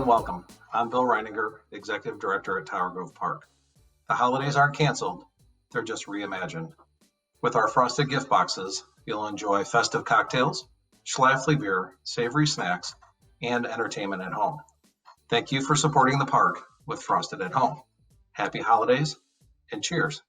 and welcome. I'm Bill Reininger, Executive Director at Tower Grove Park. The holidays aren't canceled, they're just reimagined. With our frosted gift boxes, you'll enjoy festive cocktails, Schlafly beer, savory snacks, and entertainment at home. Thank you for supporting the park with Frosted at Home. Happy holidays and cheers.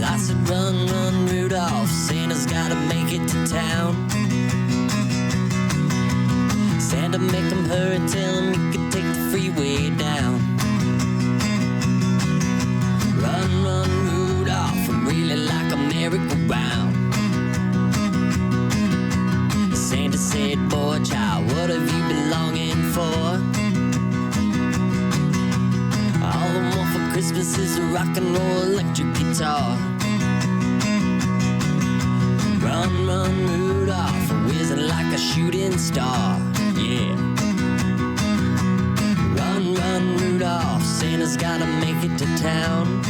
I said, run, run, Rudolph, Santa's gotta make it to town. Santa, make him hurry, tell him he could take the freeway down. Run, run, Rudolph, I'm really like a merry-go-round. Santa said, boy, child, what have you been longing for? All I want for Christmas is a rock and roll electric guitar. Run, run, Rudolph, whizzing like a shooting star, yeah. Run, run, Rudolph, Santa's gotta make it to town.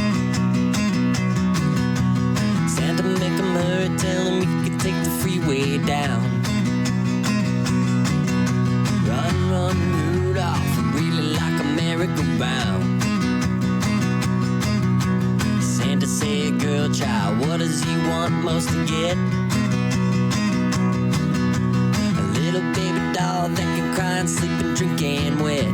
Santa, make him hurry, tell him he could take the freeway down. Run, run, Rudolph, I'm really like a merry-go-round. Santa said, girl child, what does he want most to get? A little baby doll that can cry and sleep and drink and wet.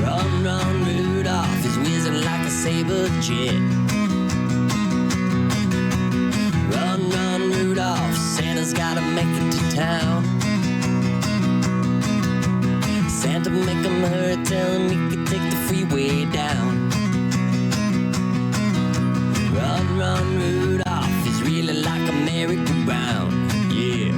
Run, run, Rudolph, he's whizzing like a saber jet. Run, run, Rudolph, Santa's gotta make it to town. Santa, make him hurry, tell him he could take the freeway down. Run, run, Rudolph, he's really like a merry-go-round, yeah.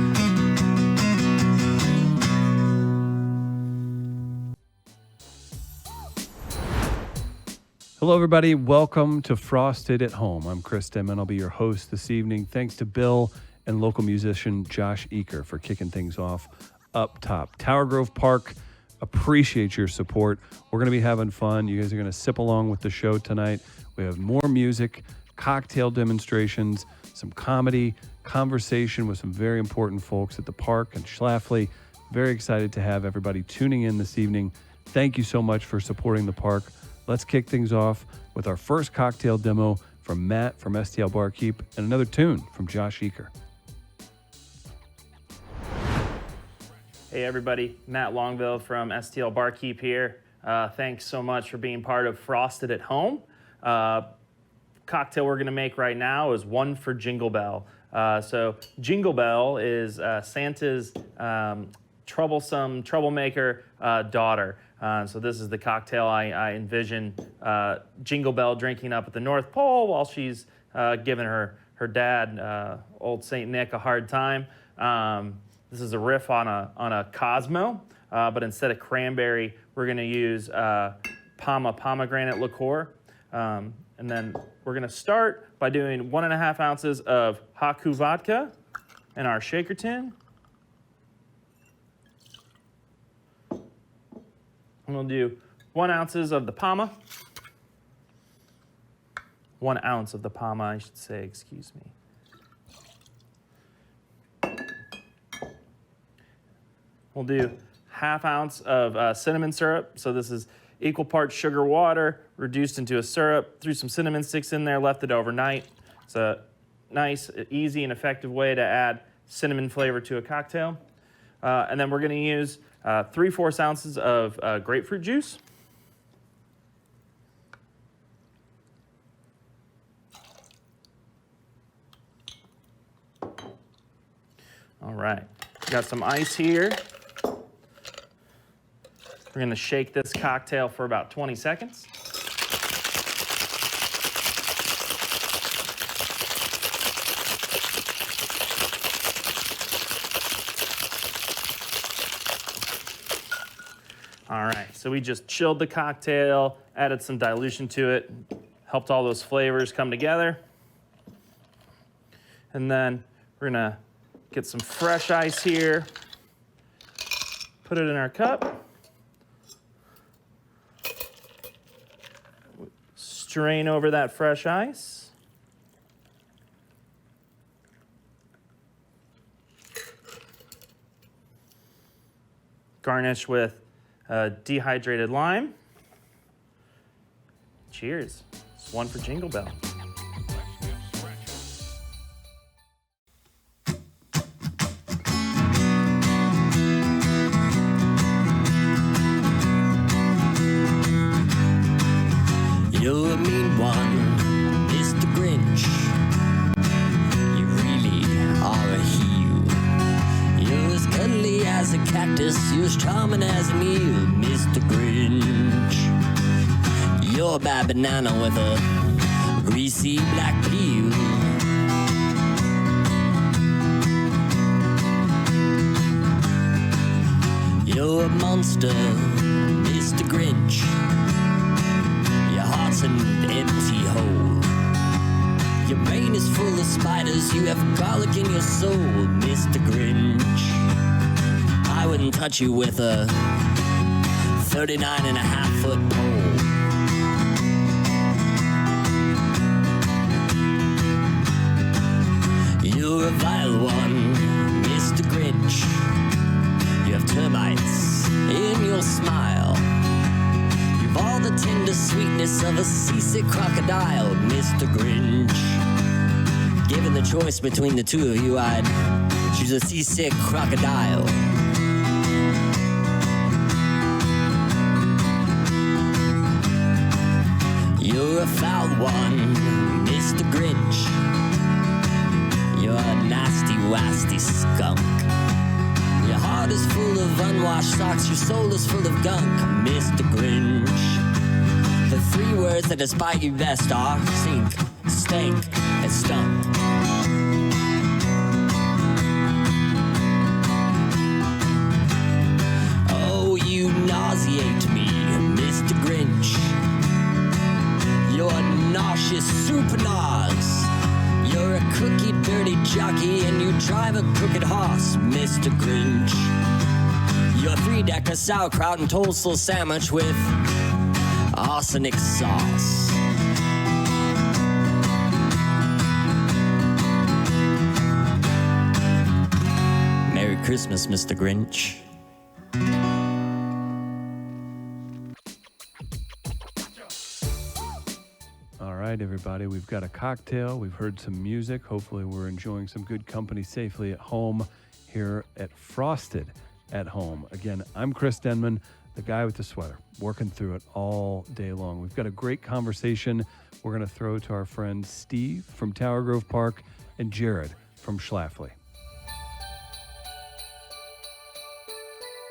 Hello, everybody. Welcome to Frosted at Home. I'm Chris Denman. I'll be your host this evening. Thanks to Bill and local musician Josh Eaker for kicking things off up top. Tower Grove Park, appreciate your support. We're going to be having fun. You guys are going to sip along with the show tonight. We have more music, cocktail demonstrations, some comedy, conversation with some very important folks at the park and Schlafly. Very excited to have everybody tuning in this evening. Thank you so much for supporting the park. Let's kick things off with our first cocktail demo from Matt from STL Barkeep and another tune from Josh Eaker. Hey everybody, Matt Longville from STL Barkeep here. Thanks so much for being part of Frosted at Home. Cocktail we're gonna make right now is one for Jingle Bell. So Jingle Bell is Santa's troublemaker daughter. So this is the cocktail I envision Jingle Bell drinking up at the North Pole while she's giving her dad, old Saint Nick, a hard time. This is a riff on a Cosmo, but instead of cranberry, we're gonna use pomegranate liqueur. And then we're gonna start by doing 1.5 ounces of Haku vodka in our shaker tin. And we'll do 1 ounce of the Pama. 1 ounce of the Pama, I should say, excuse me. We'll do 1/2 ounce of cinnamon syrup. So this is equal parts sugar water, reduced into a syrup, threw some cinnamon sticks in there, left it overnight. It's a nice, easy, and effective way to add cinnamon flavor to a cocktail. And then we're gonna use 3/4 ounces of grapefruit juice. All right, got some ice here. We're gonna shake this cocktail for about 20 seconds. All right, so we just chilled the cocktail, added some dilution to it, helped all those flavors come together. And then we're gonna get some fresh ice here, put it in our cup. Strain over that fresh ice. Garnish with dehydrated lime. Cheers. It's one for Jingle Bell. You're a mean one, Mr. Grinch. You really are a heel. You're as cuddly as a cactus, you're as charming as an eel, Mr. Grinch. You're a bad banana with a greasy black peel. You're a monster, Mr. Grinch. An empty hole. Your brain is full of spiders, you have garlic in your soul, Mr. Grinch. I wouldn't touch you with a 39.5-foot pole. You're a vile one, Mr. Grinch. You have termites in your smile. All the tender sweetness of a seasick crocodile, Mr. Grinch. Given the choice between the two of you, I'd choose a seasick crocodile. You're a foul one, Mr. Grinch. You're a nasty, wasty skunk. Your heart is full of unwashed socks, your soul is full of gunk, Mr. Grinch. The three words that despite you best are sink, stank, and stunk. Oh, you nauseate me, Mr. Grinch. You're nauseous super nause. You're a cookie dirty jockey and you drive a crooked horse, Mr. Grinch. You're a three-decker sauerkraut and toadstool sandwich with arsenic sauce. Merry Christmas, Mr. Grinch. All right, everybody, we've got a cocktail. We've heard some music. Hopefully we're enjoying some good company safely at home here at Frosted at Home. Again, I'm Chris Denman, the guy with the sweater, working through it all day long. We've got a great conversation we're going to throw to our friends Steve from Tower Grove Park and Jared from Schlafly.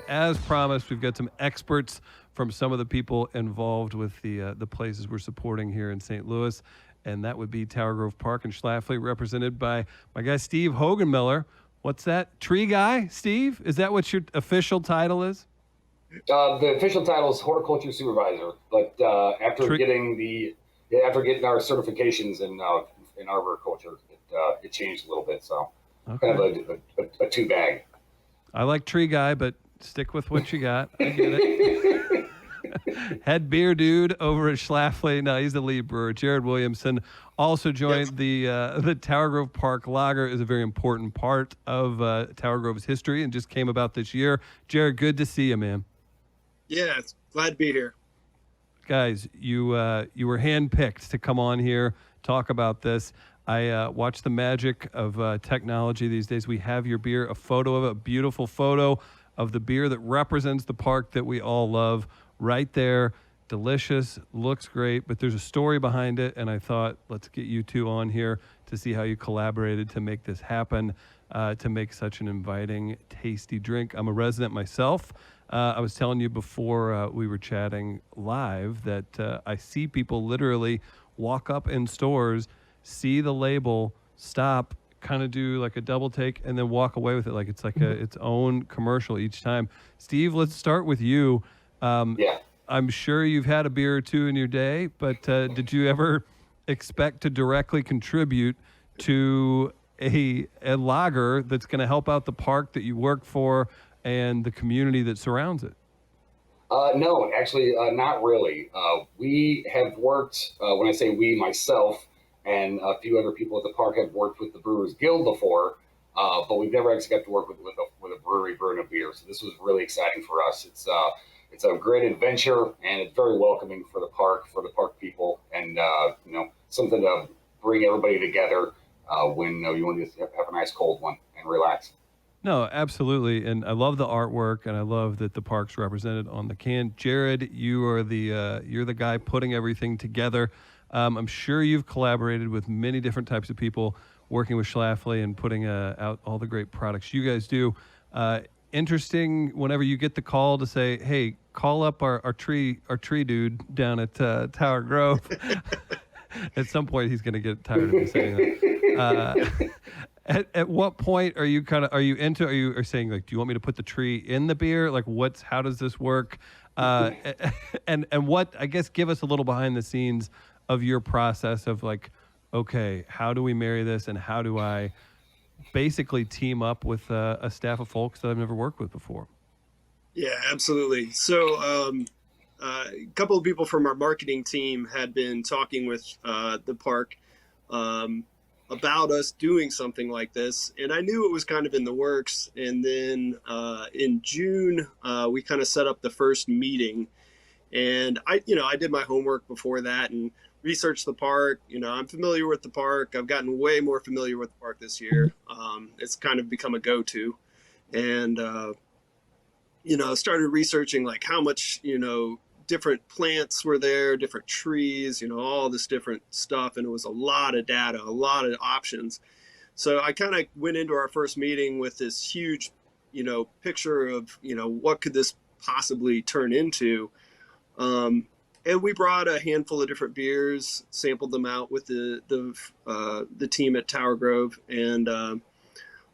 As promised, we've got some experts from some of the people involved with the places we're supporting here in St. Louis, and that would be Tower Grove Park and Schlafly, represented by my guy Steve Hogenmiller. What's that? Tree guy, Steve? Is that what your official title is? The official title is horticulture supervisor, but after getting our certifications in arboriculture, it changed a little bit. So kind of a two bag. I like tree guy, but stick with what you got. I get it. Head beer dude over at Schlafly. No, he's the lead brewer. Jared Williamson also joined the Tower Grove Park Lager. Is a very important part of Tower Grove's history and just came about this year. Jared, good to see you, man. Yeah, it's glad to be here. Guys, you were handpicked to come on here, talk about this. I watch the magic of technology these days. We have your beer, a photo of it, a beautiful photo of the beer that represents the park that we all love right there. Delicious, looks great, but there's a story behind it, and I thought, let's get you two on here to see how you collaborated to make this happen, to make such an inviting, tasty drink. I'm a resident myself. I was telling you before we were chatting live that I see people literally walk up in stores, see the label, stop, kind of do like a double take, and then walk away with it like it's like its own commercial each time. Steve, let's start with you. I'm sure you've had a beer or two in your day, but did you ever expect to directly contribute to a lager that's going to help out the park that you work for and the community that surrounds it? No, actually, not really. We have worked, when I say we, myself and a few other people at the park have worked with the Brewers Guild before, but we've never actually got to work with a brewery brewing a beer. So this was really exciting for us. It's a great adventure, and it's very welcoming for the park people, and something to bring everybody together when you want to have a nice cold one and relax. No, absolutely, and I love the artwork, and I love that the park's represented on the can. Jared, you are you're the guy putting everything together. I'm sure you've collaborated with many different types of people, working with Schlafly and putting out all the great products you guys do. Interesting. Whenever you get the call to say, "Hey, call up our tree dude down at Tower Grove." At some point, he's going to get tired of me saying that. At what point are you saying, like, do you want me to put the tree in the beer? Like, how does this work? And what, I guess, give us a little behind the scenes of your process of, like, okay, how do we marry this, and how do I basically team up with a staff of folks that I've never worked with before? Yeah, absolutely. So a couple of people from our marketing team had been talking with the park about us doing something like this, and I knew it was kind of in the works. And then in June, we kind of set up the first meeting, and I did my homework before that and researched the park. I'm familiar with the park. I've gotten way more familiar with the park this year. It's kind of become a go-to, and started researching, like, how much different plants were there, different trees, all this different stuff. And it was a lot of data, a lot of options. So I kind of went into our first meeting with this huge, picture of, what could this possibly turn into? And we brought a handful of different beers, sampled them out with the team at Tower Grove. And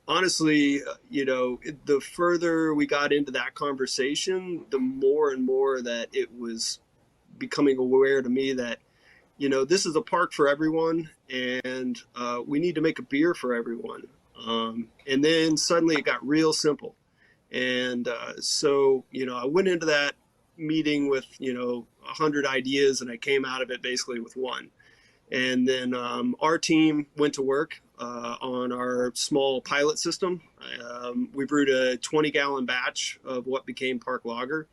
honestly, the further we got into that conversation, the more and more that it was becoming aware to me that, this is a park for everyone, and we need to make a beer for everyone. And then suddenly it got real simple. And so, I went into that meeting with, 100 ideas, and I came out of it basically with one. And then our team went to work on our small pilot system. We brewed a 20-gallon batch of what became Park Lager.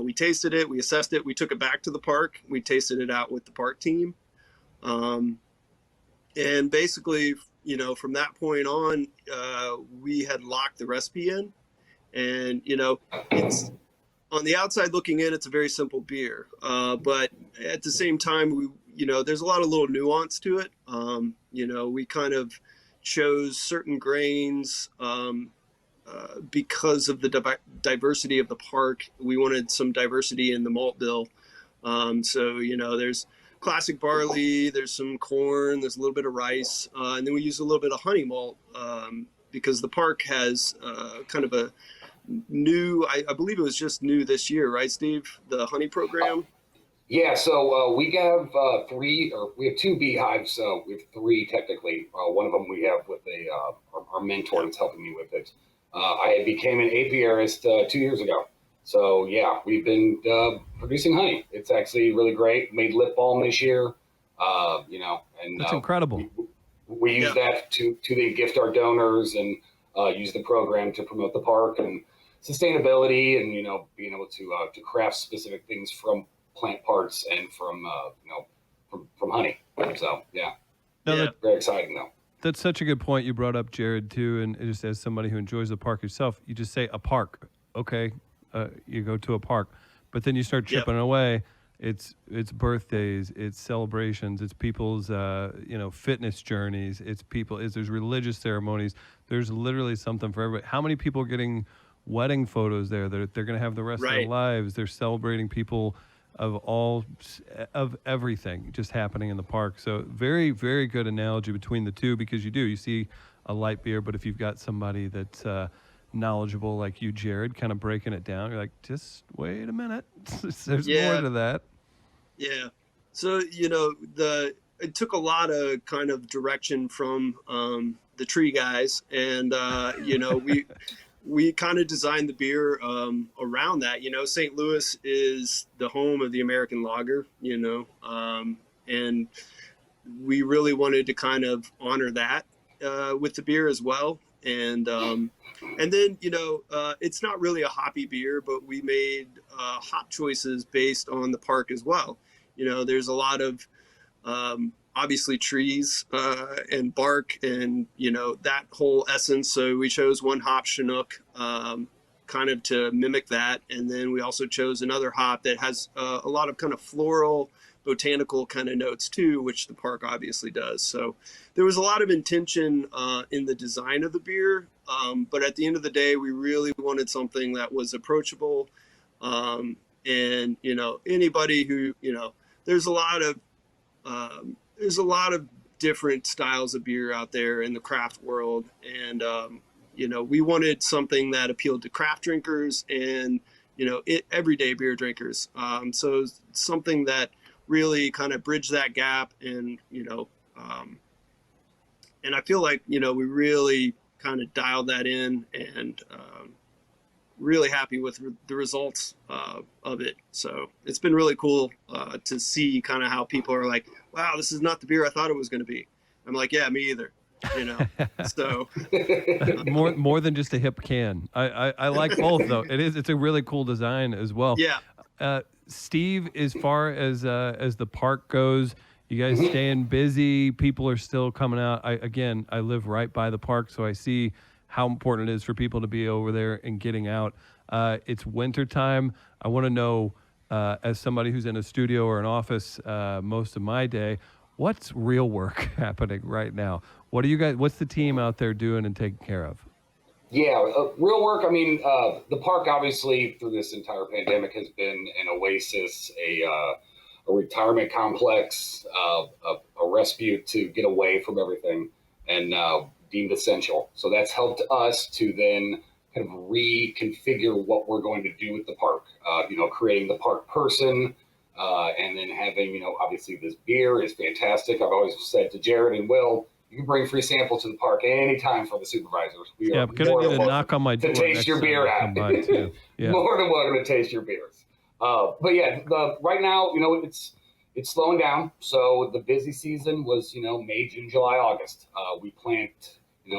We tasted it, we assessed it, we took it back to the park, we tasted it out with the park team. And basically, from that point on, we had locked the recipe in. And, it's on the outside looking in, it's a very simple beer. But at the same time, there's a lot of little nuance to it. We kind of chose certain grains because of the diversity of the park. We wanted some diversity in the malt bill. So, there's classic barley, there's some corn, there's a little bit of rice, and then we use a little bit of honey malt because the park has kind of a new, I believe it was just new this year, right, Steve? The honey program? Yeah, so we have we have two beehives, so we have three technically. One of them we have with our mentor that's helping me with it. I became an apiarist 2 years ago. So yeah, we've been producing honey. It's actually really great. Made lip balm this year, and that's incredible. We use that to gift our donors and use the program to promote the park and sustainability and, being able to craft specific things from plant parts and from honey. So yeah, very exciting though. That's such a good point you brought up, Jared, too. And just as somebody who enjoys the park yourself, you just say a park. Okay, you go to a park, but then you start chipping away. It's birthdays, it's celebrations, it's people's fitness journeys, there's religious ceremonies. There's literally something for everybody. How many people are getting wedding photos there that they're going to have the rest of their lives? They're celebrating people of everything just happening in the park. So very, very good analogy between the two, because you see a light beer, but if you've got somebody that's knowledgeable like you, Jared, kind of breaking it down, you're like, just wait a minute. There's more to that. Yeah. So, it took a lot of kind of direction from the tree guys, and we kind of designed the beer around that. St. Louis is the home of the American lager, and we really wanted to kind of honor that with the beer as well. And then, it's not really a hoppy beer, but we made hop choices based on the park as well. There's a lot of obviously trees and bark and, that whole essence. So we chose one hop Chinook kind of to mimic that. And then we also chose another hop that has a lot of kind of floral, botanical kind of notes too, which the park obviously does. So there was a lot of intention in the design of the beer. But at the end of the day, we really wanted something that was approachable. And, anybody who, there's a lot of different styles of beer out there in the craft world. And, we wanted something that appealed to craft drinkers and, everyday beer drinkers. So something that really kind of bridged that gap. And, and I feel like, we really kind of dialed that in and really happy with the results of it. So it's been really cool to see kind of how people are like, wow, this is not the beer I thought it was going to be. I'm like, yeah, me either. So more than just a hip can. I like both though. It's a really cool design as well. Yeah. Steve, as far as the park goes, you guys staying busy? People are still coming out. I live right by the park, so I see how important it is for people to be over there and getting out. It's winter time. I want to know, as somebody who's in a studio or an office most of my day, what's real work happening right now? What's the team out there doing and taking care of? Yeah, real work. I mean, the park obviously through this entire pandemic has been an oasis, a retirement complex, a respite to get away from everything, and deemed essential. So that's helped us to then kind of reconfigure what we're going to do with the park. Creating the park person, and then having, obviously this beer is fantastic. I've always said to Jared and Will, you can bring free samples to the park anytime for the supervisors. We are because I need to knock on my door to taste your beer out. Yeah. More than welcome to taste your beers. But yeah, right now, it's slowing down. So the busy season was, May, June, July, August. We plant,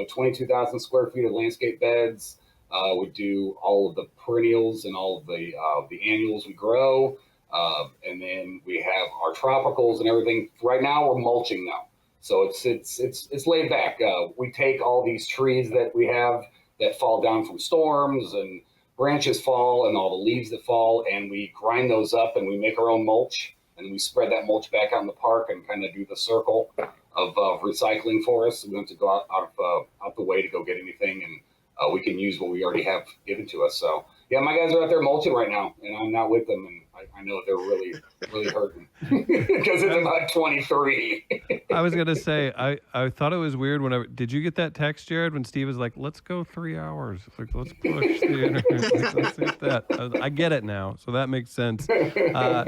22,000 square feet of landscape beds. We do all of the perennials and all of the annuals we grow. And then we have our tropicals and everything. Right now we're mulching now. So it's laid back. We take all these trees that we have that fall down from storms and branches fall and all the leaves that fall, and we grind those up and we make our own mulch, and we spread that mulch back out in the park and kind of do the circle of recycling for us. So we don't have to go out the way to go get anything, and we can use what we already have given to us. So yeah, my guys are out there mulching right now, and I'm not with them, and I know they're really, really hurting because it's about 23. I was going to say, I thought it was weird did you get that text, Jared, when Steve was like, let's go 3 hours. Like, let's push the interview. Let's get that. I get it now. So that makes sense. I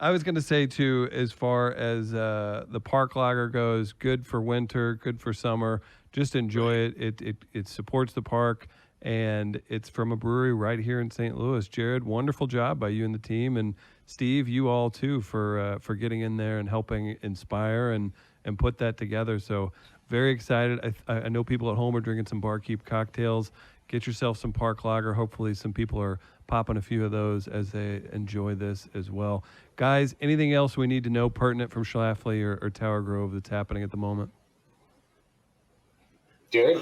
was going to say too, as far as the park lager goes, good for winter, good for summer. Just enjoy it. It supports the park. And it's from a brewery right here in St. Louis. Jared, wonderful job by you and the team, and Steve, you all too for getting in there and helping inspire and put that together. So very excited. I know people at home are drinking some Barkeep cocktails. Get yourself some Park Lager. Hopefully some people are popping a few of those as they enjoy this as well. Guys, anything else we need to know pertinent from Schlafly or Tower Grove that's happening at the moment? Jared?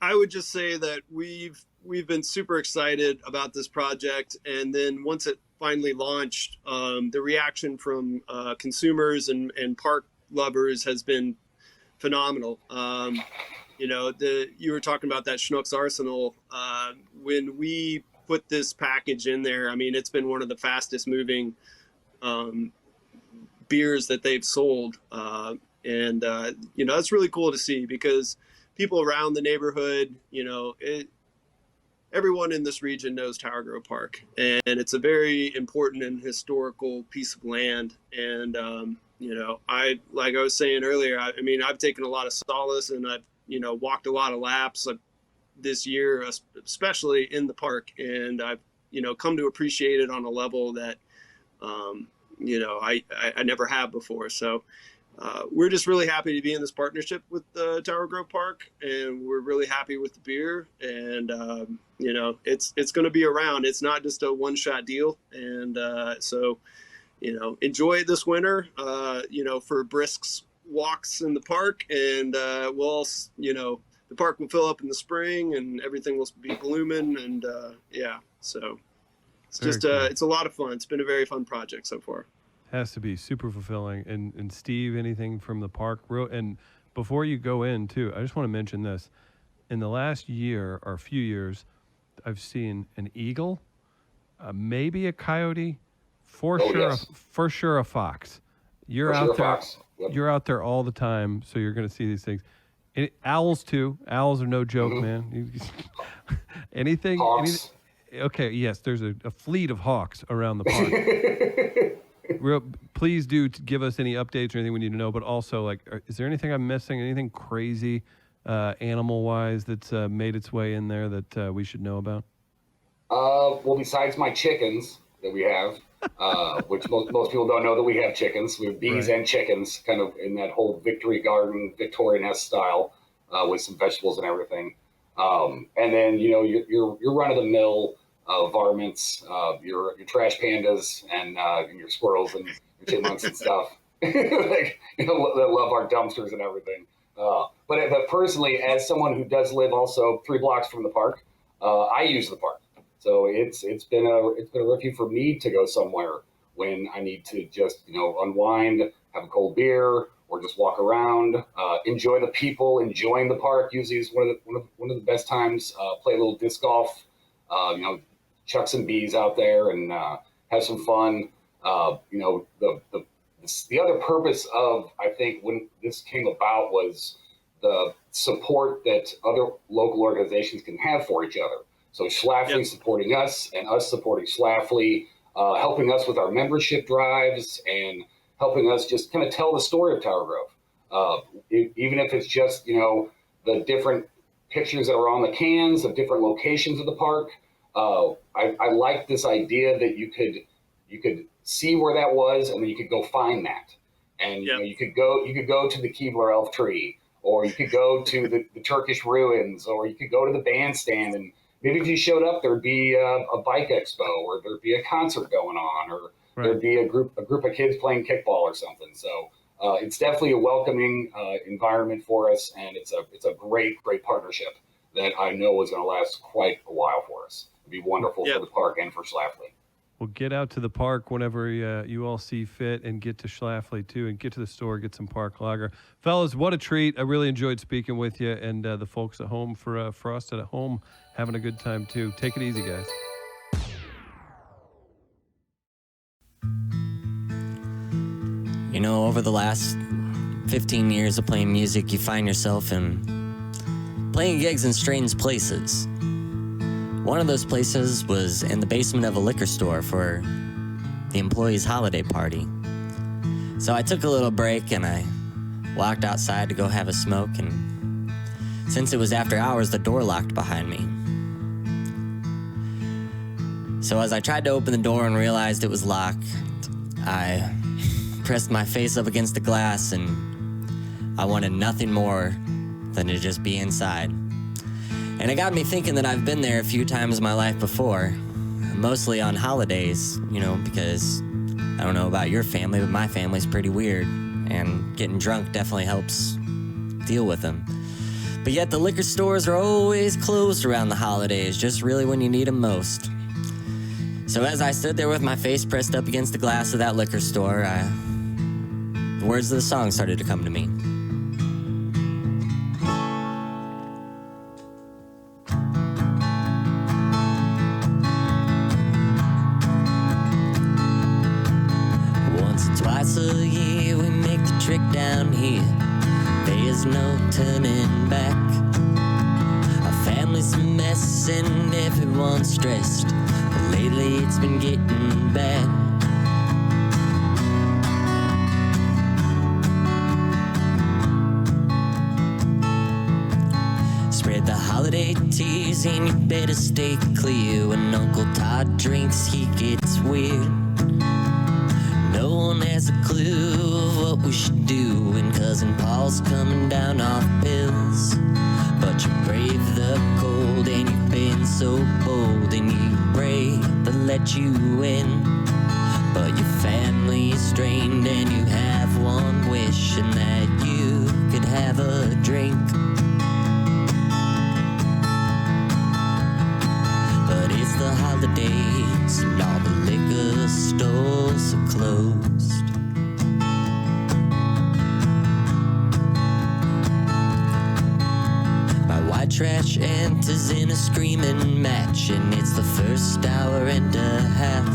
I would just say that we've been super excited about this project, and then once it finally launched, the reaction from consumers and park lovers has been phenomenal. You were talking about that Schnucks Arsenal. When we put this package in there, I mean, it's been one of the fastest moving beers that they've sold, and it's really cool to see because people around the neighborhood, everyone in this region knows Tower Grove Park, and it's a very important and historical piece of land. And, like I was saying earlier, I've taken a lot of solace, and I've, walked a lot of laps. I've this year, especially in the park. And I've, come to appreciate it on a level that, I never have before. So we're just really happy to be in this partnership with Tower Grove Park, and we're really happy with the beer. And, it's going to be around. It's not just a one-shot deal. And so, enjoy it this winter, for brisk walks in the park. And the park will fill up in the spring and everything will be blooming. And so it's just, cool. It's a lot of fun. It's been a very fun project so far. Has to be super fulfilling. And Steve, anything from the park? And before you go in too, I just want to mention this. In the last year or few years, I've seen an eagle, maybe a coyote, for sure a fox. You're out there. Yep. You're out there all the time, so you're going to see these things. Owls too. Owls are no joke, man. Anything? Hawks. Okay, yes, there's a fleet of hawks around the park. Please do give us any updates or anything we need to know. But also, is there anything I'm missing? Anything crazy, animal-wise, that's made its way in there that we should know about? Well, besides my chickens that we have, which most people don't know that we have chickens. We have bees and chickens, kind of in that whole Victory Garden, Victorian-esque style, with some vegetables and everything. And then your run-of-the-mill varmints, your trash pandas, and your squirrels and your chipmunks and stuff, that love our dumpsters and everything. But personally, as someone who does live also 3 blocks from the park, I use the park. So it's been a refuge for me to go somewhere when I need to just unwind, have a cold beer, or just walk around, enjoy the people, enjoying the park. Usually is one of the best times. Play a little disc golf, chuck some bees out there and have some fun. The other purpose of, I think, when this came about was the support that other local organizations can have for each other. So Schlafly supporting us and us supporting Schlafly, helping us with our membership drives and helping us just kind of tell the story of Tower Grove. Even if it's just, the different pictures that are on the cans of different locations of the park. I like this idea that you could see where that was and then you could go find that. And you could go to the Keebler Elf Tree, or you could go to the Turkish ruins, or you could go to the bandstand, and maybe if you showed up, there'd be a bike expo, or there'd be a concert going on, or there'd be a group of kids playing kickball or something. So it's definitely a welcoming environment for us, and it's a great partnership that I know is going to last quite a while for us. It'd be wonderful for the park and for Schlafly. Well, get out to the park whenever you all see fit, and get to Schlafly too, and get to the store, get some park lager. Fellas, what a treat. I really enjoyed speaking with you, and the folks at home for Frosted at Home having a good time too. Take it easy, guys. Over the last 15 years of playing music, you find yourself in playing gigs in strange places. One of those places was in the basement of a liquor store for the employees' holiday party. So I took a little break and I walked outside to go have a smoke, and since it was after hours, the door locked behind me. So as I tried to open the door and realized it was locked, I pressed my face up against the glass, and I wanted nothing more than to just be inside. And it got me thinking that I've been there a few times in my life before, mostly on holidays, because I don't know about your family, but my family's pretty weird, and getting drunk definitely helps deal with them. But yet the liquor stores are always closed around the holidays, just really when you need them most. So as I stood there with my face pressed up against the glass of that liquor store, the words of the song started to come to me. Once or twice a year we make the trek down here. There's no turning back. Our family's a mess and everyone's stressed, but lately it's been getting bad. shed tears and you better stay clear. When Uncle Todd drinks, he gets weird. No one has a clue of what we should do when Cousin Paul's coming down off pills. But you brave the cold and you've been so bold, and you pray to let you in. But your family is strained and you have one wish, and that you could have a drink. But it's the holidays and all the liquor stores are closed. My white trash enters in a screaming match, and it's the first hour and a half.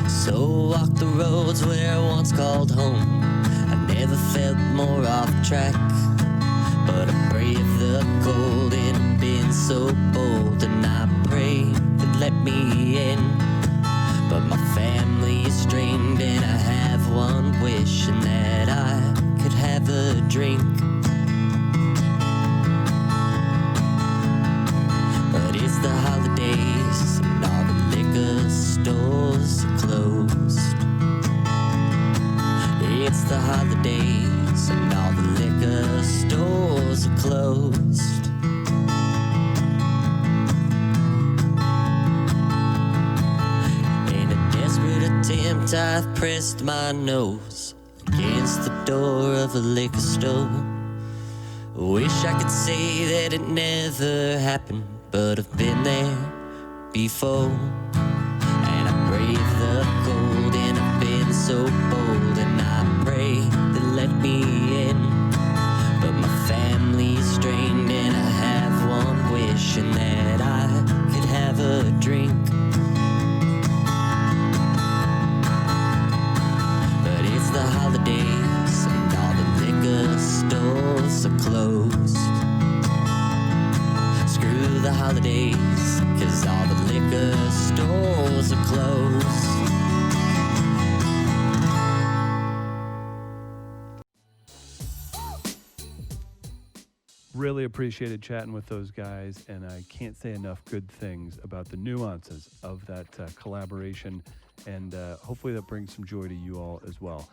So walk the roads where I once called home. I never felt more off track. But I brave the cold and I've been so bold, and I pray that let me in. But my family is strained and I have one wish, and that I could have a drink. But it's the holidays and all the liquor stores are closed. It's the holidays and all the liquor stores are closed. In a desperate attempt, I've pressed my nose against the door of a liquor store. Wish I could say that it never happened, but I've been there before. And I brave the cold and I've been so bold, and I pray that let me in. But my family's strained and I have one wish, and that I could have a drink. But it's the holidays and all the liquor stores are closed. Screw the holidays, 'cause all the liquor stores are closed. Really appreciated chatting with those guys, and I can't say enough good things about the nuances of that collaboration, and hopefully that brings some joy to you all as well.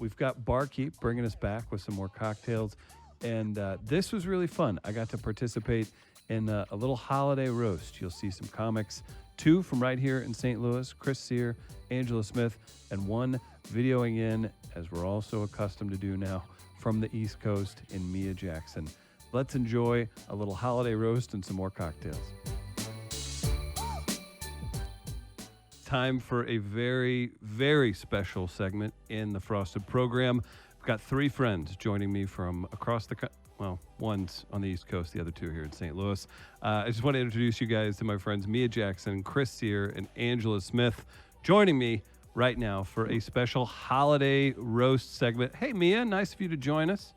We've got Barkeep bringing us back with some more cocktails, and this was really fun. I got to participate in a little holiday roast. You'll see some comics, 2 from right here in St. Louis, Chris Sear, Angela Smith, and 1 videoing in, as we're also accustomed to do now, from the East Coast in Mia Jackson. Let's enjoy a little holiday roast and some more cocktails. Time for a very, very special segment in the Frosted program. I've got 3 friends joining me from across the well, one's on the East Coast, the other 2 here in St. Louis. I just want to introduce you guys to my friends Mia Jackson, Chris Sear, and Angela Smith, joining me right now for a special holiday roast segment. Hey, Mia, nice of you to join us.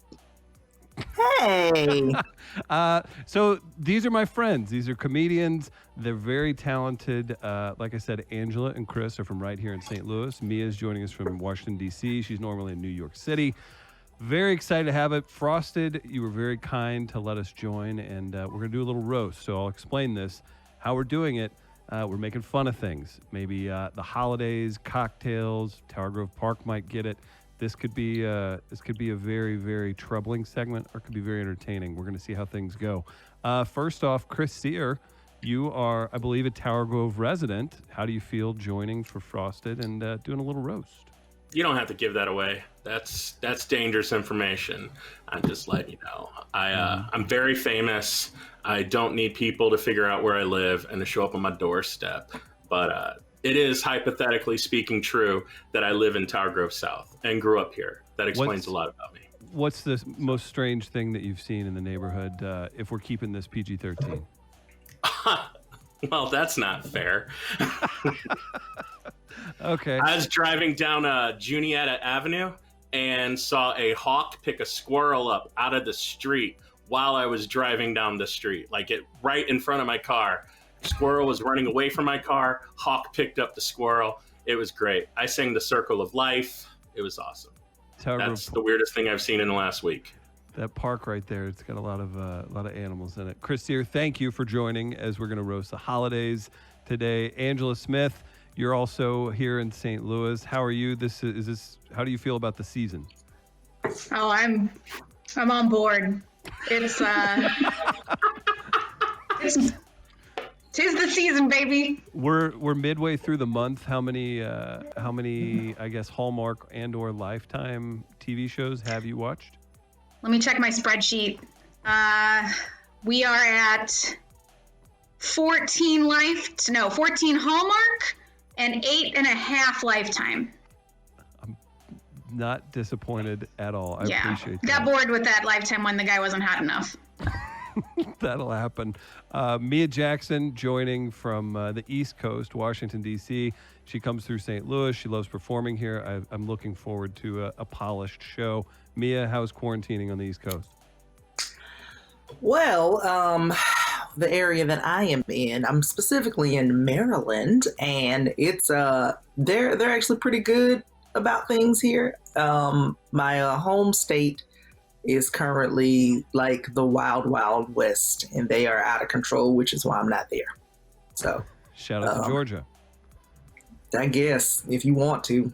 Hey. So these are my friends. These are comedians. They're very talented. Like I said, Angela and Chris are from right here in St. Louis. Mia is joining us from Washington, D.C. She's normally in New York City. Very excited to have it. Frosted, you were very kind to let us join, and we're going to do a little roast. So I'll explain this, how we're doing it. We're making fun of things. Maybe the holidays, cocktails, Tower Grove Park might get it. This could be a very, very troubling segment, or it could be very entertaining. We're going to see how things go. First off, Chris Sear, you are, I believe, a Tower Grove resident. How do you feel joining for Frosted and doing a little roast? You don't have to give that away. That's dangerous information. I'm just letting you know. I'm very famous. I don't need people to figure out where I live and to show up on my doorstep. But it is, hypothetically speaking, true that I live in Tower Grove South and grew up here. That explains a lot about me. What's the most strange thing that you've seen in the neighborhood, if we're keeping this PG-13? Well, that's not fair. Okay. I was driving down Juniata Avenue and saw a hawk pick a squirrel up out of the street while I was driving down the street, like it right in front of my car. Squirrel was running away from my car. Hawk picked up the squirrel. It was great. I sang The Circle of Life. It was awesome. That's the weirdest thing I've seen in the last week. That park right there, it's got a lot of animals in it. Chris Sear, thank you for joining as we're going to roast the holidays today. Angela Smith, you're also here in St. Louis. How are you? How do you feel about the season? Oh, I'm on board. It's tis the season, baby. We're midway through the month. How many I guess Hallmark and/or Lifetime TV shows have you watched? Let me check my spreadsheet. We are at 14 Hallmark and 8.5 Lifetime. I'm not disappointed at all. I appreciate that. Got bored with that Lifetime one. The guy wasn't hot enough. That'll happen. Mia Jackson joining from the East Coast, Washington, D.C. She comes through St. Louis. She loves performing here. I'm looking forward to a polished show. Mia, how's quarantining on the East Coast? Well, the area that I am in, I'm specifically in Maryland, and it's they're actually pretty good about things here. My home state is currently like the wild, wild west, and they are out of control, which is why I'm not there. So shout out to Georgia. I guess if you want to.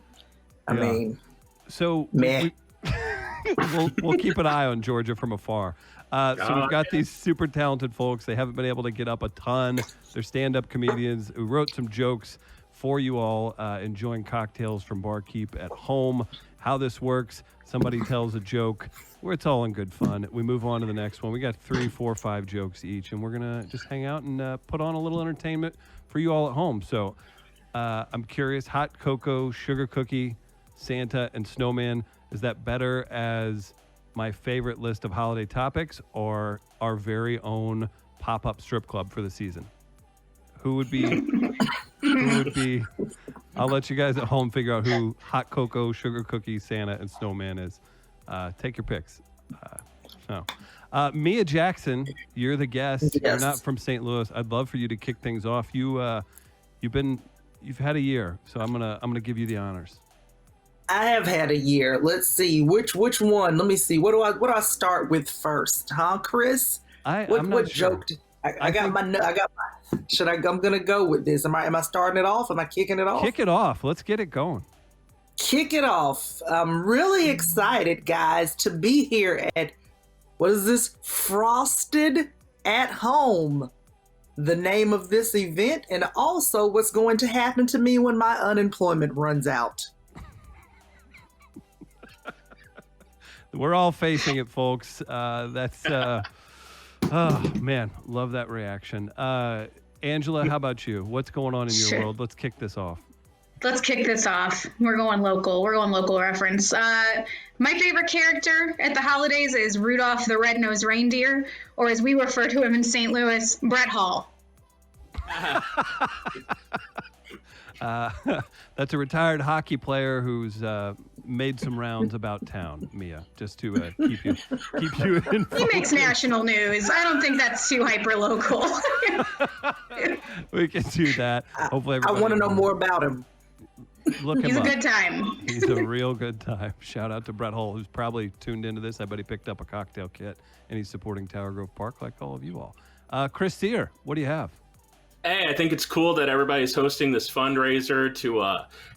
I mean, so meh. We'll keep an eye on Georgia from afar. So we've got these super talented folks. They haven't been able to get up a ton. They're stand-up comedians who wrote some jokes for you all, enjoying cocktails from Barkeep at home. How this works, somebody tells a joke. It's all in good fun. We move on to the next one. We got 3, 4, 5 jokes each, and we're going to just hang out and put on a little entertainment for you all at home. So I'm curious, hot cocoa, sugar cookie, Santa, and snowman, is that better as my favorite list of holiday topics or our very own pop-up strip club for the season? Who would be I'll let you guys at home figure out who hot cocoa, sugar cookie, Santa, and snowman is. Take your picks. Mia Jackson, you're the guest. Yes. You're not from St. Louis. I'd love for you to kick things off. You've had a year, so I'm gonna give you the honors. I have had a year. Let's see which one. Let me see. What do I start with first, huh, Chris? I'm not sure. Joke? I'm gonna go with this. Am I starting it off? Am I kicking it off? Kick it off. Let's get it going. Kick it off. I'm really excited, guys, to be here at what is this? Frosted at Home. The name of this event, and also what's going to happen to me when my unemployment runs out. We're all facing it, folks. That's oh man, love that reaction. Angela, how about you? What's going on in your world? Let's kick this off. Let's kick this off. We're going local. We're going local reference. My favorite character at the holidays is Rudolph the Red-Nosed Reindeer, or as we refer to him in St. Louis, Brett Hall. That's a retired hockey player who's made some rounds about town, Mia, just to keep you informed. He makes national news. I don't think that's too hyper local. We can do that. Hopefully, I want to know more about him. Look him He's up. a good time. He's a real good time. Shout out to Brett Hull, who's probably tuned into this. I bet he picked up a cocktail kit, and he's supporting Tower Grove Park like all of you all. Chris Sear, what do you have? Hey, I think it's cool that everybody's hosting this fundraiser to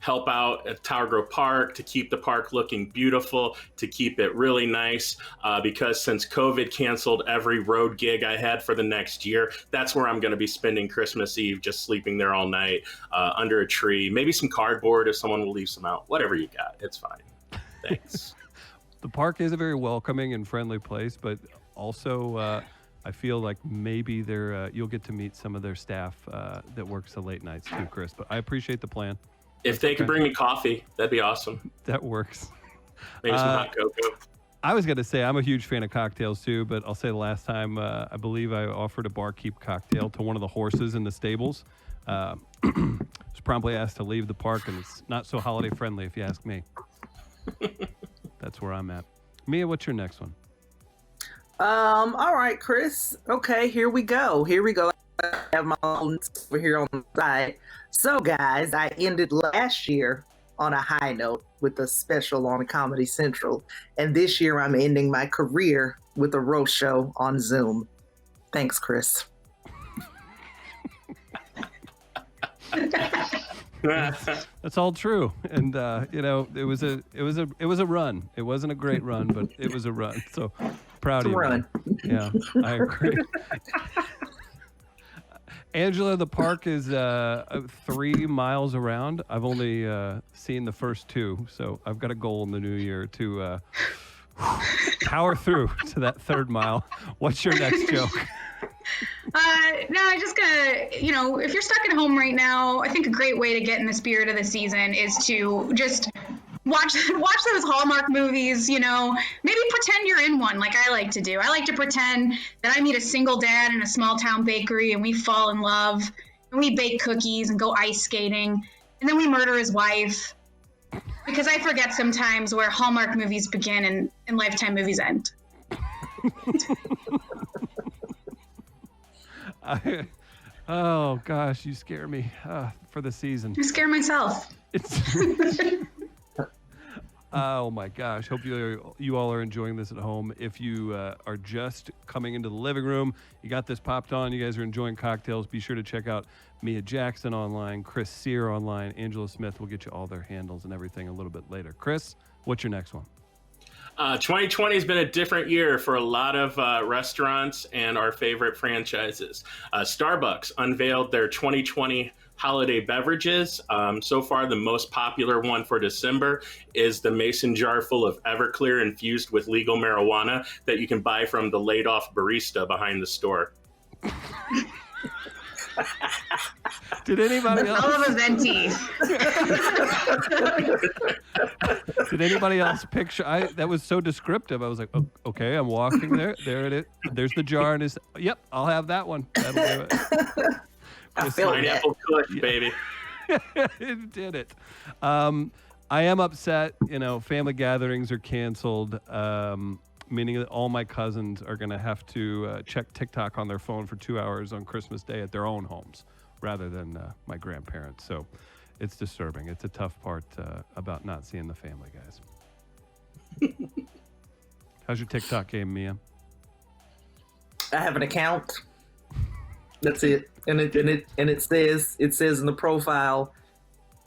help out at Tower Grove Park, to keep the park looking beautiful, to keep it really nice, because since COVID canceled every road gig I had for the next year, that's where I'm going to be spending Christmas Eve, just sleeping there all night under a tree, maybe some cardboard if someone will leave some out, whatever you got. It's fine. Thanks. The park is a very welcoming and friendly place, but also I feel like maybe you'll get to meet some of their staff that works the late nights too, Chris. But I appreciate the plan. If they could bring me coffee, that'd be awesome. That works. Maybe some hot cocoa. I was going to say I'm a huge fan of cocktails too, but I'll say the last time I believe I offered a Barkeep cocktail to one of the horses in the stables. Was promptly asked to leave the park, and it's not so holiday friendly if you ask me. That's where I'm at. Mia, what's your next one? All right, Chris. Okay, here we go. I have my own over here on the side. So, guys, I ended last year on a high note. with a special on Comedy Central. And this year I'm ending my career with a roast show on Zoom. Thanks, Chris. That's all true, and it was a run. It wasn't a great run, but it was a run. So proud of you. Run. Yeah, I agree. Angela, the park is 3 miles around. I've only seen the first 2, so I've got a goal in the new year to power through to that 3rd mile. What's your next joke? No, I'm just gonna, if you're stuck at home right now, I think a great way to get in the spirit of the season is to just watch those Hallmark movies, maybe pretend you're in one like I like to do. I like to pretend that I meet a single dad in a small town bakery and we fall in love and we bake cookies and go ice skating and then we murder his wife, because I forget sometimes where Hallmark movies begin and Lifetime movies end. Oh gosh, you scare me for the season. I scare myself. Oh my gosh, hope you all are enjoying this at home. If you are just coming into the living room, you got this popped on, you guys are enjoying cocktails, be sure to check out Mia Jackson online, Chris Sear online, Angela Smith will get you all their handles and everything a little bit later. Chris, what's your next one? 2020 has been a different year for a lot of restaurants and our favorite franchises. Starbucks unveiled their 2020 holiday beverages. So far, the most popular one for December is the mason jar full of Everclear infused with legal marijuana that you can buy from the laid-off barista behind the store. Did anybody else? I love a venti. Did anybody else picture? That was so descriptive. I was like, oh, okay, I'm walking there. There it is. There's the jar, and yep, I'll have that one. That'll do it. Pineapple Kush, baby. It did it. I am upset. Family gatherings are canceled. Meaning that all my cousins are going to have to check TikTok on their phone for 2 hours on Christmas Day at their own homes rather than my grandparents. So it's disturbing. It's a tough part about not seeing the family, guys. How's your TikTok game, Mia? I have an account. That's it. And it says in the profile,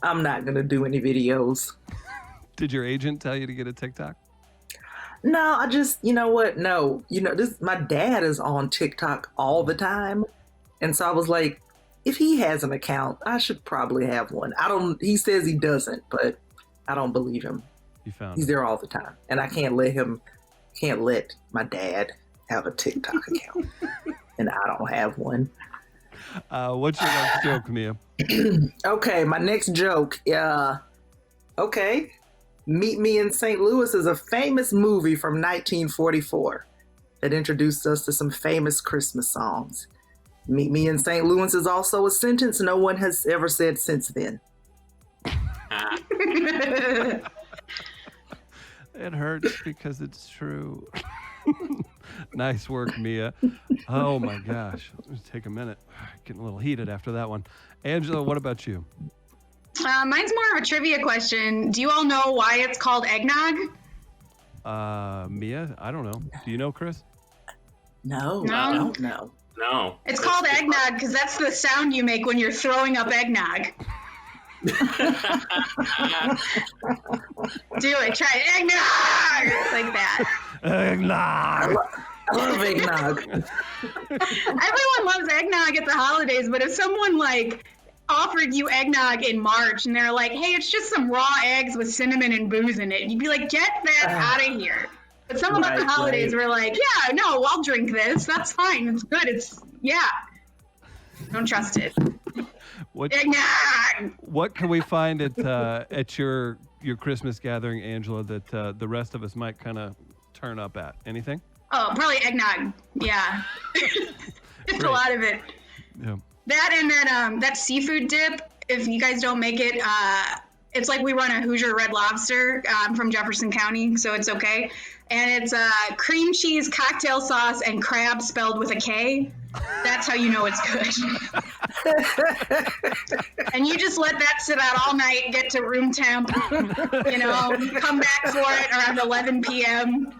I'm not going to do any videos. Did your agent tell you to get a TikTok? No, I just, you know what? No, my dad is on TikTok all the time. And so I was like, if he has an account, I should probably have one. He says he doesn't, but I don't believe him. He's there all the time. And I can't let my dad have a TikTok account. And I don't have one. What's your next joke, Mia? Okay, my next joke. Okay. Meet Me in St. Louis is a famous movie from 1944 that introduced us to some famous Christmas songs. Meet Me in St. Louis is also a sentence no one has ever said since then. It hurts because it's true. Nice work, Mia. Oh my gosh. Let's take a minute. Getting a little heated after that one. Angela, what about you? Mine's more of a trivia question. Do you all know why it's called eggnog? Mia, I don't know. Do you know, Chris? No, I don't know. No. It's called eggnog because that's the sound you make when you're throwing up eggnog. Do it. Try it. Eggnog! Like that. Eggnog! I love eggnog. Everyone loves eggnog at the holidays, but if someone offered you eggnog in March and they're like, hey, it's just some raw eggs with cinnamon and booze in it, you'd be like, get that out of here. But some of the holidays were like, yeah, no, I'll drink this. That's fine. It's good. Don't trust it. Eggnog! What can we find at your Christmas gathering, Angela, that the rest of us might kind of turn up at? Anything? Oh, probably eggnog. Yeah. Just a lot of it. Yeah. That and that seafood dip. If you guys don't make it, It's like we run a Hoosier Red Lobster from Jefferson County, so it's okay. And it's cream cheese, cocktail sauce, and crab spelled with a K. That's how you know it's good. And you just let that sit out all night, get to room temp, come back for it around 11 p.m.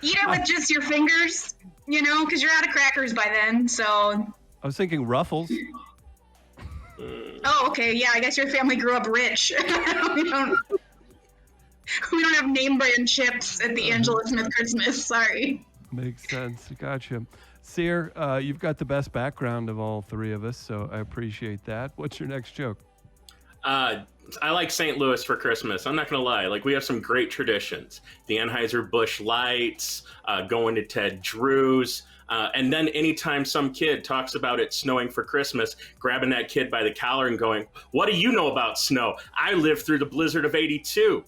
Eat it with just your fingers, because you're out of crackers by then. So I was thinking Ruffles. Oh, okay. Yeah, I guess your family grew up rich. we don't have name brand chips at the Angela Smith Christmas. Sorry. Makes sense. Gotcha. Sear, you've got the best background of all three of us, so I appreciate that. What's your next joke? I like St. Louis for Christmas. I'm not going to lie. Like, we have some great traditions. The Anheuser-Busch Lights, going to Ted Drew's. And then anytime some kid talks about it snowing for Christmas, grabbing that kid by the collar and going, "What do you know about snow? I lived through the blizzard of '82.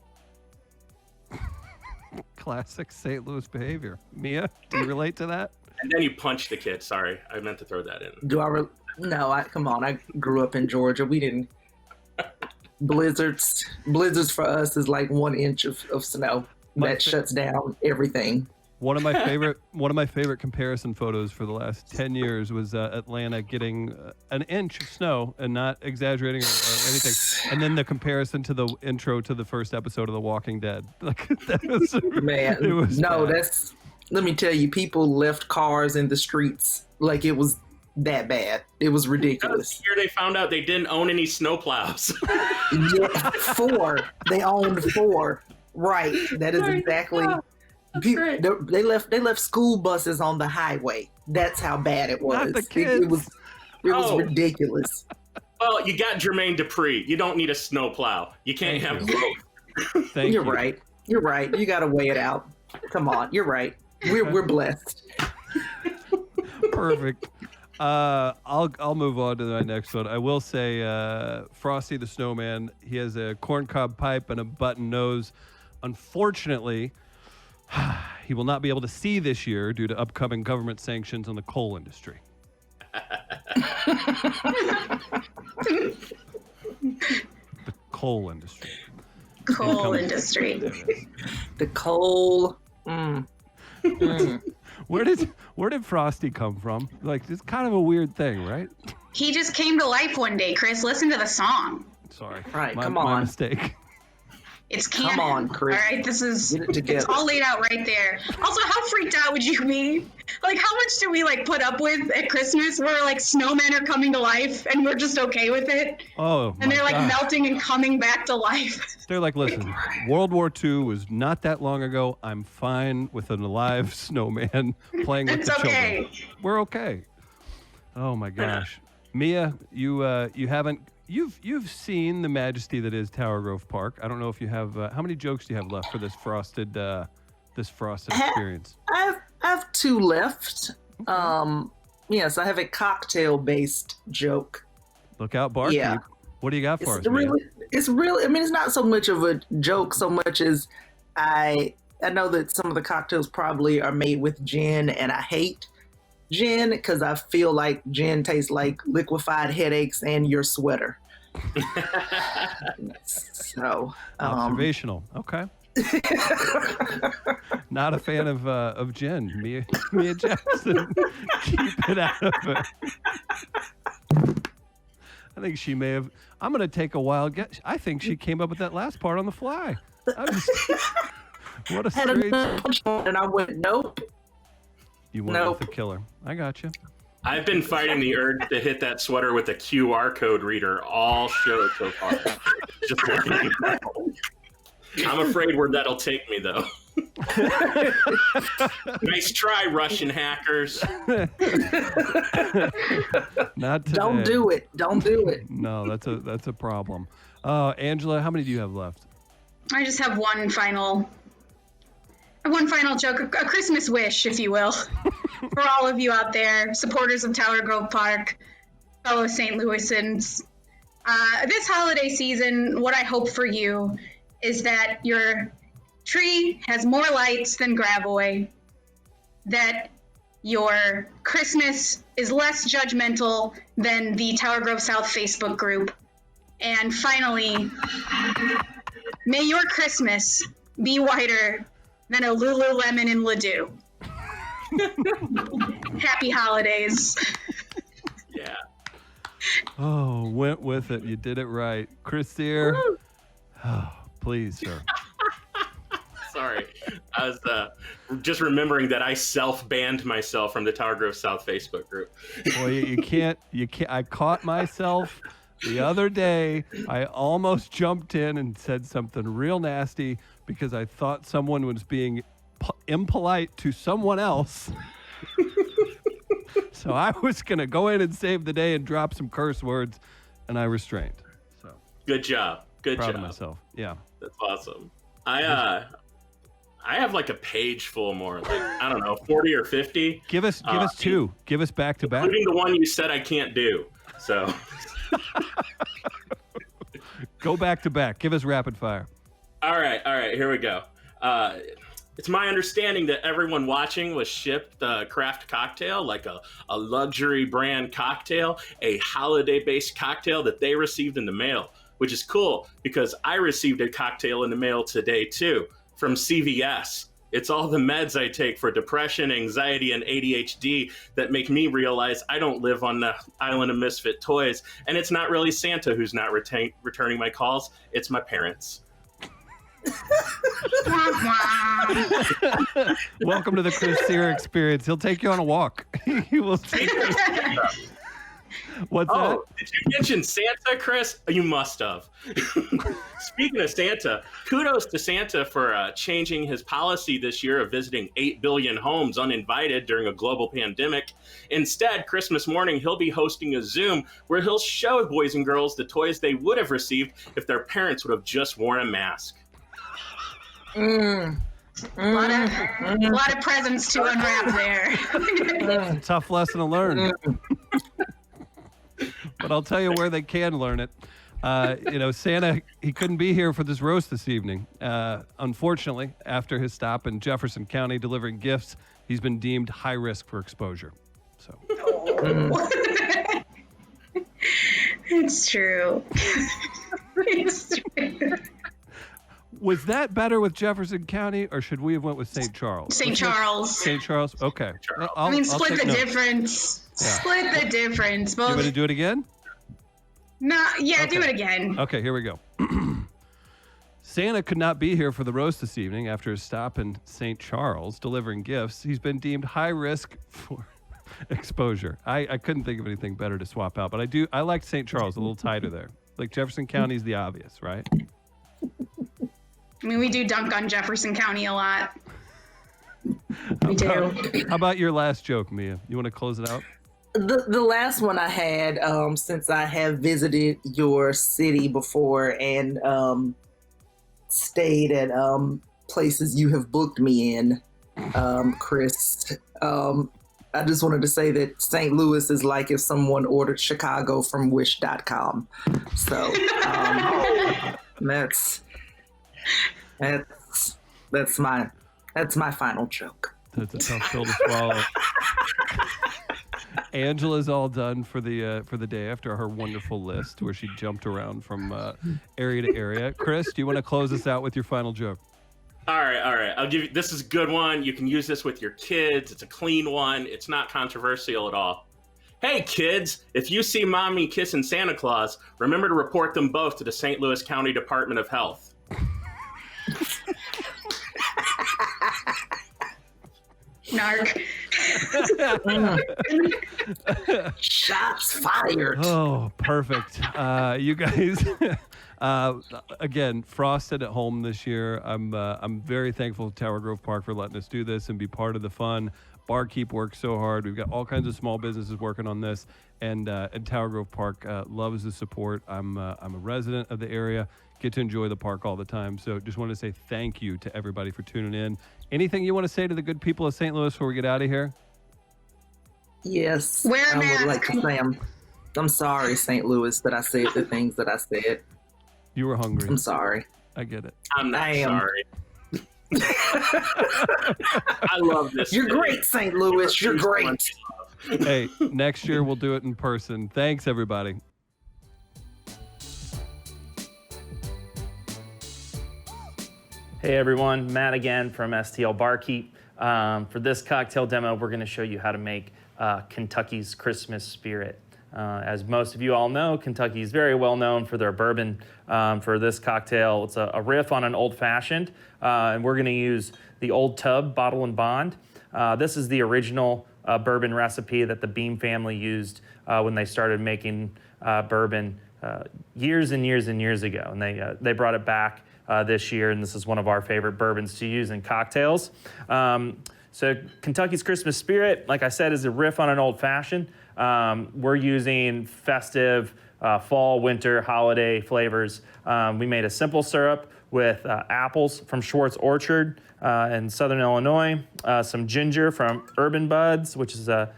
Classic St. Louis behavior. Mia, do you relate to that? And then you punch the kid. Sorry, I meant to throw that in. No, come on. I grew up in Georgia. We didn't. Blizzards for us is like 1 inch of snow. That shuts down everything. One of my favorite comparison photos for the last 10 years was Atlanta getting an inch of snow, and not exaggerating or anything. And then the comparison to the intro to the first episode of The Walking Dead. Like, that was, man. It was no, bad. Let me tell you, people left cars in the streets like it was that bad. It was ridiculous. Here they found out they didn't own any snowplows. Yeah, 4. They owned 4. Right. That is exactly. Right. They left school buses on the highway. That's how bad it was. Not the kids. It was ridiculous. Well, you got Jermaine Dupri. You don't need a snowplow. You can't have both. Thank you. Right. You're right. You got to weigh it out. Come on. You're right. We're blessed. Perfect. I'll move on to my next one. I will say, Frosty the Snowman. He has a corncob pipe and a button nose. Unfortunately, he will not be able to see this year due to upcoming government sanctions on the coal industry. The coal industry. Coal industry. The coal. Where did Frosty come from? Like, it's kind of a weird thing, right? He just came to life one day, Chris. Listen to the song. Sorry. Right, my, come my on. mistake. It's canon. Come on, Chris. All right, this is Get it together. it's all laid out right there. Also, how freaked out would you be? Like, how much do we put up with at Christmas where snowmen are coming to life and we're just okay with it? Oh, And they're God. melting and coming back to life. They're like, listen, World War II was not that long ago. I'm fine with an alive snowman playing with It's the okay. children. We're okay. Oh my gosh, Mia, you haven't. You've seen the majesty that is Tower Grove Park. I don't know if you have. How many jokes do you have left for this frosted experience? I have 2 left. Yes, I have a cocktail-based joke. Look out, Barkeep. Yeah. What do you got for us, It's really. I mean, it's not so much of a joke so much as I know that some of the cocktails probably are made with gin, and I hate gin because I feel like gin tastes like liquefied headaches and your sweater. So Observational. Okay. Not a fan of gin. Mia Jackson. Keep it out of it. I think she may have. I'm going to take a wild guess. I think she came up with that last part on the fly. What a had strange. a punchline and I went, nope. You went Nope. with the killer. I got you. I've been fighting the urge to hit that sweater with a QR code reader all show so far. Just letting you know. I'm afraid where that'll take me, though. Nice try, Russian hackers. Not today. Don't do it. Don't do it. No, that's a problem. Angela, how many do you have left? I just have one final joke, a Christmas wish, if you will, for all of you out there, supporters of Tower Grove Park, fellow St. Louisans. This holiday season, what I hope for you is that your tree has more lights than Gravois, that your Christmas is less judgmental than the Tower Grove South Facebook group, And finally, may your Christmas be whiter than a Lululemon in Ladue. Happy holidays. Yeah. Oh, went with it. You did it right. Chris Sear. Oh, please, sir. Sorry. I was just remembering that I self-banned myself from the Tower Grove South Facebook group. Boy, you can't. I caught myself the other day. I almost jumped in and said something real nasty because I thought someone was being impolite to someone else. So I was going to go in and save the day and drop some curse words, and I restrained. So Good job. Good proud job. of myself. Yeah. That's awesome. I have like a page full more, like, I don't know, 40 or 50. Give us two. Give us back to back. Including the one you said I can't do. So Go back to back. Give us rapid fire. All right, here we go. It's my understanding that everyone watching was shipped a craft cocktail, like a luxury brand cocktail, a holiday-based cocktail that they received in the mail, which is cool because I received a cocktail in the mail today too, from CVS. It's all the meds I take for depression, anxiety, and ADHD that make me realize I don't live on the island of misfit toys, and it's not really Santa who's not returning my calls, it's my parents. Welcome to the Chris Sear experience. He'll take you on a walk. He will take What's that? Did you mention Santa, Chris? You must have. Speaking of Santa, kudos to Santa for changing his policy this year of visiting 8 billion homes uninvited during a global pandemic. Instead, Christmas morning, he'll be hosting a Zoom where he'll show boys and girls the toys they would have received if their parents would have just worn a mask. A lot of presents to unwrap there. Tough lesson to learn. But I'll tell you where they can learn it. Santa, he couldn't be here for this roast this evening. Unfortunately, after his stop in Jefferson County delivering gifts, he's been deemed high risk for exposure. So. It's true. It's true. Was that better with Jefferson County, or should we have went with St. Charles? St. Charles. St. Charles? Okay. Split the difference. Yeah. Split the difference. You want to do it again? No, yeah, okay. Do it again. Okay, here we go. Santa could not be here for the roast this evening after his stop in St. Charles delivering gifts. He's been deemed high risk for exposure. I couldn't think of anything better to swap out, but I like St. Charles a little tighter there. Like Jefferson County's the obvious, right? I mean, we do dunk on Jefferson County a lot. We do. How about your last joke, Mia? You want to close it out? The last one I had, since I have visited your city before and stayed at places you have booked me in, Chris, I just wanted to say that St. Louis is like if someone ordered Chicago from Wish.com. So that's my final joke. That's a tough pill to swallow. Angela's all done for the day after her wonderful list where she jumped around from area to area. Chris, do you want to close us out with your final joke? All right. I'll give you. This is a good one. You can use this with your kids. It's a clean one. It's not controversial at all. Hey kids, if you see mommy kissing Santa Claus, remember to report them both to the St. Louis County Department of Health. Narc. Shots fired. Oh, perfect. You guys, again, frosted at home this year. I'm very thankful to Tower Grove Park for letting us do this and be part of the fun. Barkeep works so hard. We've got all kinds of small businesses working on this, and Tower Grove Park loves the support. I'm a resident of the area. Get to enjoy the park all the time. So just want to say thank you to everybody for tuning in. Anything you want to say to the good people of St. Louis before we get out of here? Yes. Wear a mask. I would like to say I'm sorry, St. Louis, that I said the things that I said. You were hungry. I'm sorry. I get it. I'm not sorry. I love this. You're great, St. Louis. You're great. Hey, next year we'll do it in person. Thanks, everybody. Hey everyone, Matt again from STL Barkeep. For this cocktail demo, we're gonna show you how to make Kentucky's Christmas Spirit. As most of you all know, Kentucky is very well known for their bourbon. For this cocktail, it's a riff on an old fashioned, and we're gonna use the Old Tub Bottle and Bond. This is the original bourbon recipe that the Beam family used when they started making bourbon years and years and years ago. And they brought it back this year, and this is one of our favorite bourbons to use in cocktails. So Kentucky's Christmas Spirit, like I said, is a riff on an old fashioned. We're using festive, fall, winter, holiday flavors. We made a simple syrup with apples from Schwartz Orchard in Southern Illinois, some ginger from Urban Buds, which is a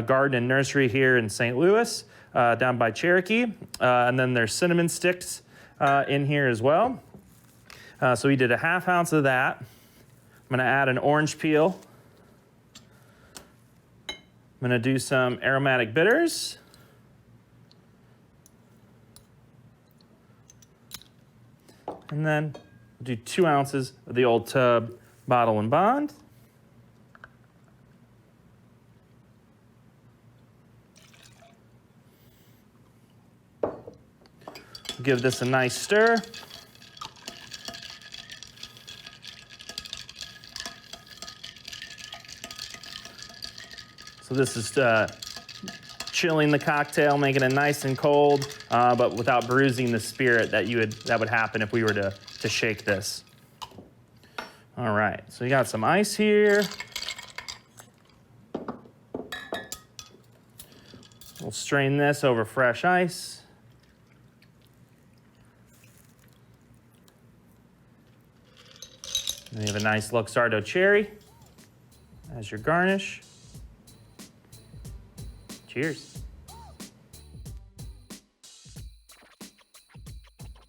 garden and nursery here in St. Louis, down by Cherokee. And then there's cinnamon sticks in here as well. So we did a ½ ounce of that. I'm gonna add an orange peel. I'm gonna do some aromatic bitters. And then we'll do 2 ounces of the Old Tub Bottle and Bond. Give this a nice stir. So this is chilling the cocktail, making it nice and cold, but without bruising the spirit that would happen if we were to shake this. All right, so you got some ice here. We'll strain this over fresh ice. And you have a nice Luxardo cherry as your garnish. Cheers.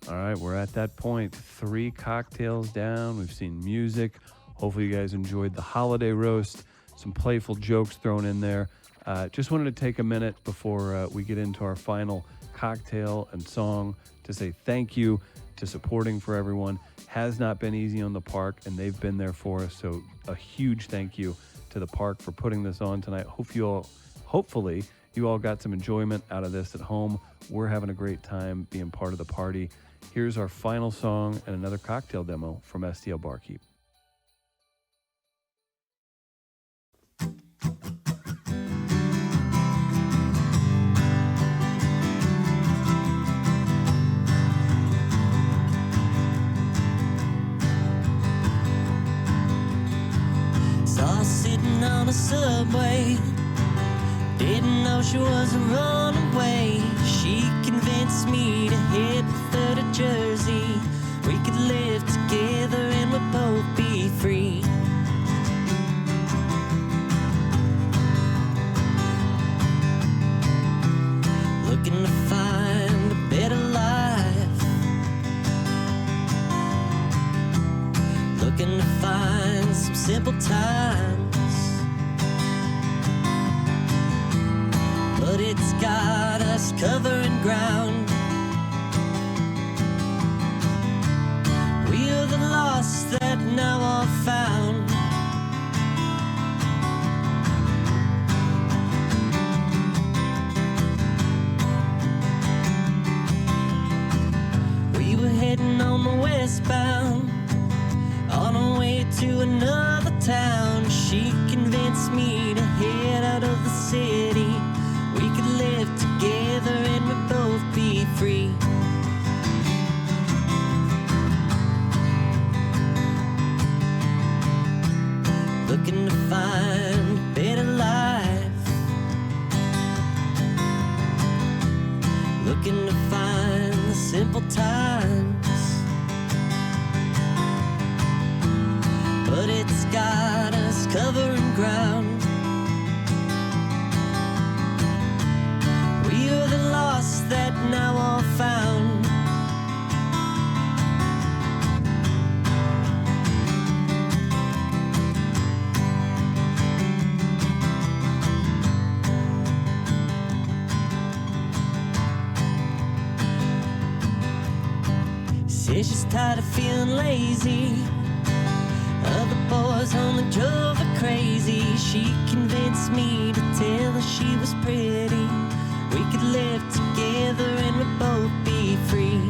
All right, we're at that point. 3 cocktails down. We've seen music. Hopefully you guys enjoyed the holiday roast. Some playful jokes thrown in there. Just wanted to take a minute before we get into our final cocktail and song to say thank you to supporting for everyone. Has not been easy on the park, and they've been there for us. So a huge thank you to the park for putting this on tonight. Hopefully you all got some enjoyment out of this at home. We're having a great time being part of the party. Here's our final song and another cocktail demo from STL Barkeep. Saw her sitting on a subway. Didn't know she was a runaway. She convinced me to head with her to Jersey. We could live together and we'd both be free. Looking to find a better life. Looking to find some simple times. But it's got us covering ground. We are the lost that now are found. We were heading on the westbound, on our way to another town. She convinced me to head out of the city. We could live together and we'd both be free. Looking to find a better life. Looking to find the simple times. But it's got us covering ground. We are the lost that now are found. Says she's tired of feeling lazy. was only drove her crazy. She convinced me to tell her she was pretty. We could live together and we'd both be free.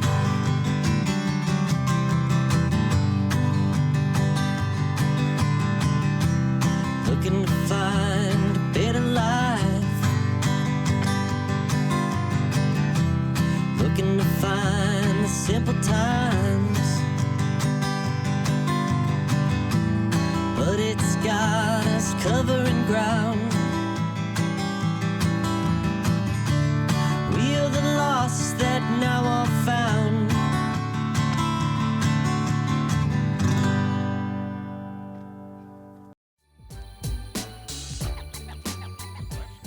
Looking to find a better life. Looking to find the simple times. But it's got us covering ground. We are the lost that now are found.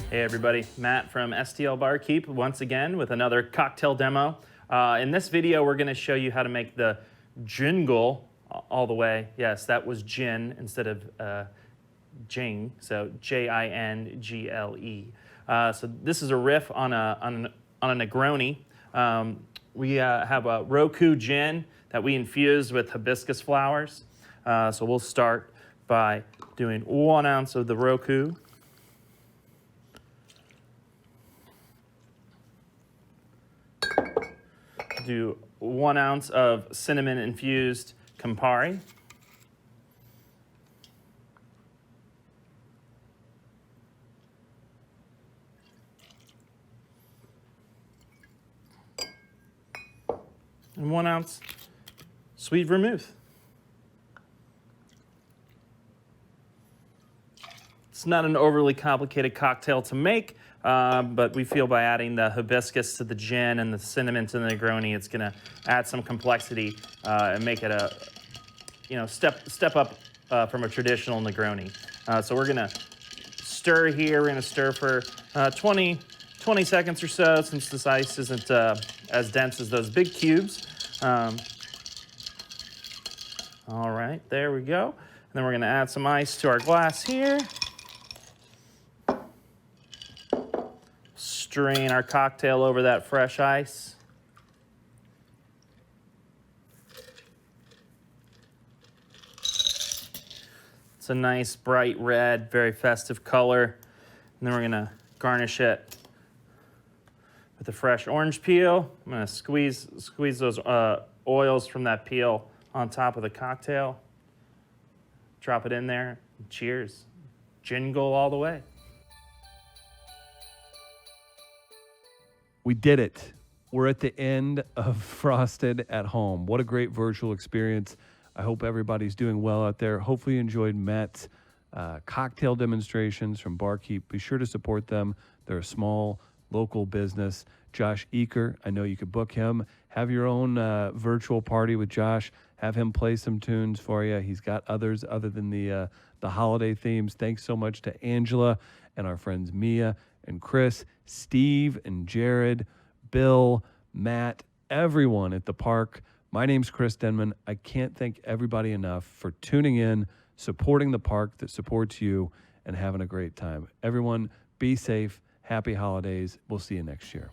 Hey everybody, Matt from STL Barkeep once again with another cocktail demo. In this video, we're going to show you how to make the Gingle All The Way. Yes, that was gin instead of jing, so Jingle. So this is a riff on a Negroni. We have a Roku Gin that we infused with hibiscus flowers. So we'll start by doing 1 ounce of the Roku. Do 1 ounce of cinnamon infused Campari. And 1 ounce Sweet Vermouth. It's not an overly complicated cocktail to make, but we feel by adding the hibiscus to the gin and the cinnamon to the Negroni, it's going to add some complexity and make it a step up from a traditional Negroni. So we're going to stir here. We're going to stir for 20 seconds or so, since this ice isn't as dense as those big cubes. All right, there we go. And then we're going to add some ice to our glass here. Strain our cocktail over that fresh ice. It's a nice bright red, very festive color. And then we're gonna garnish it with a fresh orange peel. I'm gonna squeeze those oils from that peel on top of the cocktail. Drop it in there. Cheers. Jingle all the way. We did it. We're at the end of Frosted at Home. What a great virtual experience. I hope everybody's doing well out there. Hopefully you enjoyed Matt's cocktail demonstrations from Barkeep. Be sure to support them. They're a small local business. Josh Eaker, I know you could book him. Have your own virtual party with Josh. Have him play some tunes for you. He's got others other than the holiday themes. Thanks so much to Angela and our friends Mia and Chris, Steve and Jared, Bill, Matt, everyone at the park. My name's Chris Denman. I can't thank everybody enough for tuning in, supporting the park that supports you, and having a great time. Everyone, be safe. Happy holidays. We'll see you next year.